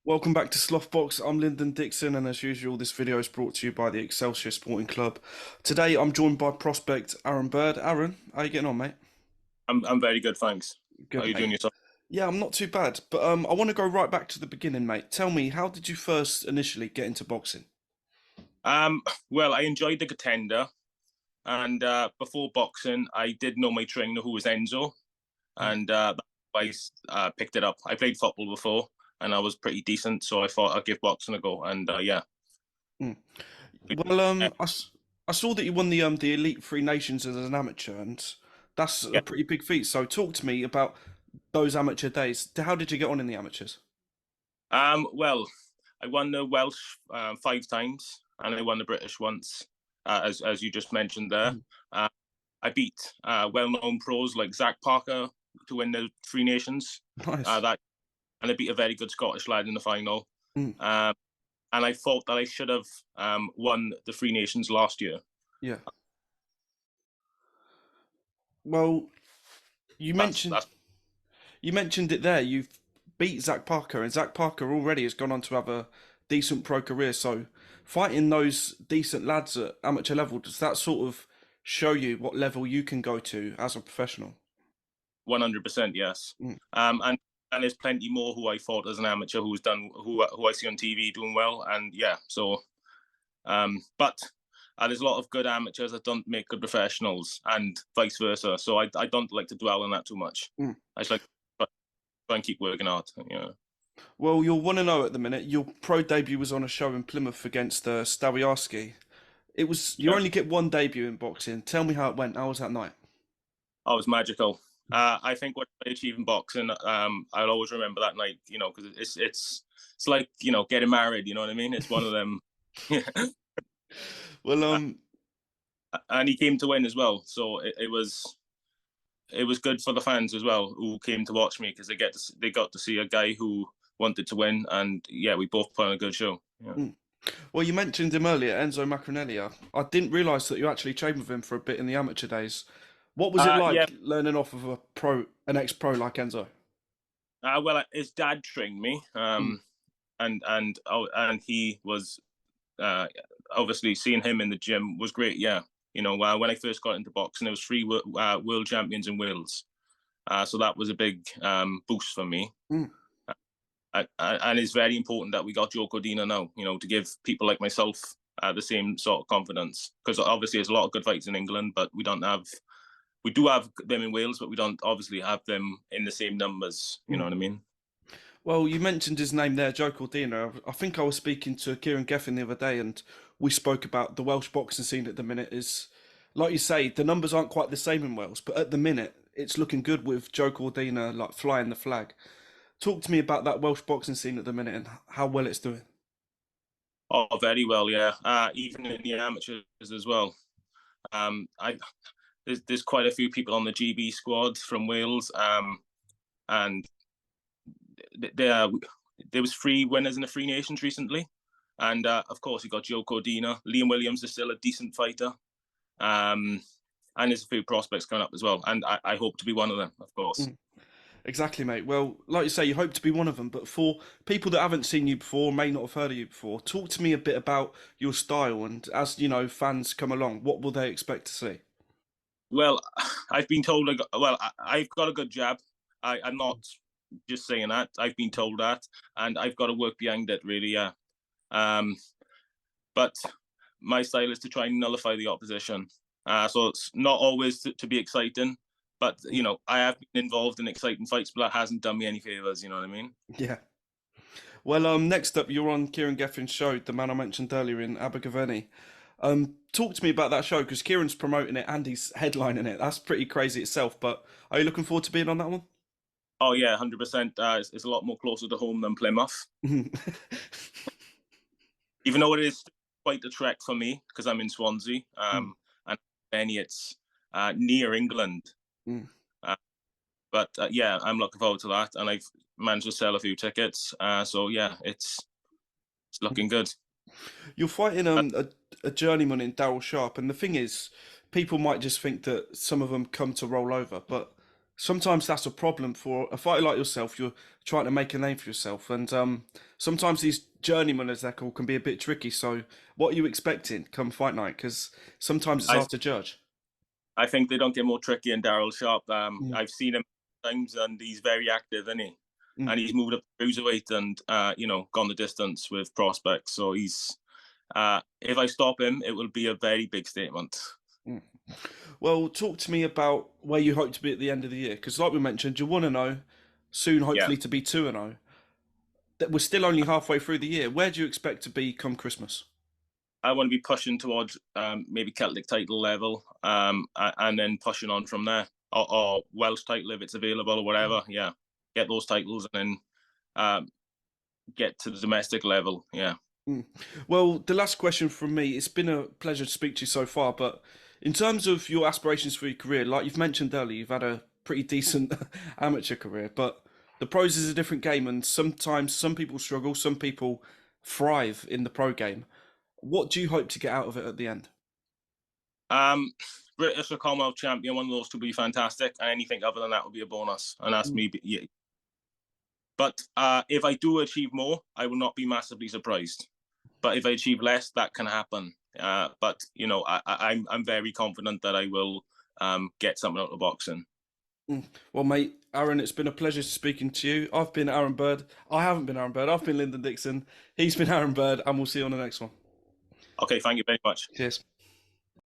Welcome back to Slothbox. I'm Lyndon Dixon, and as usual, this video is brought to you by the Excelsior Sporting Club. Today, I'm joined by prospect Aaron Bird. Aaron, how you getting on, mate? I'm very good, thanks. How are Good, you doing mate. yourself? Yeah, I'm not too bad, but I want to go right back to the beginning, mate. Tell me, how did you first initially get into boxing? Um, well, I enjoyed the contender, and before boxing, I did know my trainer who was Enzo, Mm. and I picked it up. I played football before, and I was pretty decent, so I thought I'd give boxing a go. And yeah, Mm. Well, I saw that you won the Elite Three Nations as an amateur, and that's a yeah. pretty big feat. So, talk to me about those amateur days. How did you get on in the amateurs? Well, I won the Welsh 5 times, and I won the British once, as you just mentioned there. Mm. Uh, I beat well-known pros like Zach Parker to win the Three Nations. Nice. That and I beat a very good Scottish lad in the final. Mm. Um, and I thought that I should have won the Three Nations last year. Yeah. Well, you mentioned That's You mentioned it there. You've beat Zach Parker, and Zach Parker already has gone on to have a decent pro career. So, fighting those decent lads at amateur level, does that sort of show you what level you can go to as a professional? 100% yes. Mm. And there's plenty more who I fought as an amateur who's done who I see on TV doing well. And yeah, so but there's a lot of good amateurs that don't make good professionals, and vice versa. So I don't like to dwell on that too much. Mm. I just like to try and keep working hard. Well, you'll want to know at the minute. Your pro debut was on a show in Plymouth against Stawiarski. It was you Yeah. only get one debut in boxing. Tell me how it went. How was that night? Oh, it was magical. I think what I achieved in boxing, I'll always remember that night. Because it's like getting married. You know what I mean? It's one of them. Well, And he came to win as well, so it was good for the fans as well who came to watch me because they got to see a guy who wanted to win, and yeah, we both put on a good show. Yeah. mm. Well, you mentioned him earlier, Enzo Macronelli. I didn't realise that you actually trained with him for a bit in the amateur days. What was it Yeah. like learning off of an ex-pro like Enzo? Well, his dad trained me, Mm. and he was uh, obviously seeing him in the gym was great. Yeah, when I first got into boxing, there was three world champions in Wales, so that was a big boost for me. Mm. And it's very important that we got Joe Cordina now, to give people like myself the same sort of confidence. Because obviously, there's a lot of good fights in England, but we do have them in Wales, but we don't obviously have them in the same numbers. You know Mm. what I mean? Well, you mentioned his name there, Joe Cordina. I think I was speaking to Kieran Geffen the other day, and we spoke about the Welsh boxing scene at the minute. Is like you say, the numbers aren't quite the same in Wales, but at the minute, it's looking good with Joe Cordina like flying the flag. Talk to me about that Welsh boxing scene at the minute and how well it's doing. Oh, very well, yeah. Even in the amateurs as well. I there's quite a few people on the GB squad from Wales, and there there was three winners in the Three Nations recently, and of course you got Joe Cordina. Liam Williams is still a decent fighter, um, and there's a few prospects coming up as well, and I hope to be one of them, of course. Mm. Exactly, mate. Well, like you say, you hope to be one of them, but for people that haven't seen you before, may not have heard of you before, talk to me a bit about your style and as, fans come along, what will they expect to see? Well, I've been told. I've got a good jab. I'm not just saying that. I've been told that, and I've got to work behind it. Really, yeah. Um, but my style is to try and nullify the opposition. So it's not always to be exciting, but Mm. I have been involved in exciting fights, but that hasn't done me any favors. You know what I mean? Yeah. Well, next up, you're on Kieran Geffen's show, the man I mentioned earlier in Abergavenny. Talk to me about that show because Kieran's promoting it and he's headlining it. That's pretty crazy itself. But are you looking forward to being on that one? Oh yeah, 100%. It's a lot more closer to home than Plymouth, even though it is quite a trek for me because I'm in Swansea, Mm. and then it's near England. Mm. Uh, but yeah, I'm looking forward to that, and I've managed to sell a few tickets. So yeah, it's looking good. You're fighting Uh, a journeyman in Daryl Sharp, and the thing is, people might just think that some of them come to roll over, but sometimes that's a problem for a fighter like yourself. You're trying to make a name for yourself, and sometimes these journeymen, as they're called, can be a bit tricky. So, what are you expecting come fight night? Because sometimes it's I hard to judge. I think they don't get more tricky in Daryl Sharp. Mm, I've seen him times, and he's very active, isn't he? mm, And he's moved up to cruiserweight and gone the distance with prospects. So he's if I stop him, it will be a very big statement. mm. Well, talk to me about where you hope to be at the end of the year. Because, like we mentioned, you want to know soon, Yeah, hopefully, to be 2-0. That we're still only halfway through the year. Where do you expect to be come Christmas? I want to be pushing towards maybe Celtic title level, and then pushing on from there, or Welsh title if it's available or whatever. Yeah, get those titles and then get to the domestic level. Yeah. Mm. Well, the last question from me. It's been a pleasure to speak to you so far, but in terms of your aspirations for your career, like you've mentioned earlier, you've had a pretty decent amateur career, but the pros is a different game, and sometimes some people struggle, some people thrive in the pro game. What do you hope to get out of it at the end? Um, British or Commonwealth champion, one of those would be fantastic. And anything other than that would be a bonus. And that's Mm. me. Yeah. But if I do achieve more, I will not be massively surprised. But if I achieve less, that can happen. But I'm very confident that I will get something out of boxing. Mm. Well, mate, Aaron, it's been a pleasure speaking to you. I've been Aaron Bird. I haven't been Aaron Bird. I've been Lyndon Dixon. He's been Aaron Bird, and we'll see you on the next one. Okay, thank you very much. Cheers.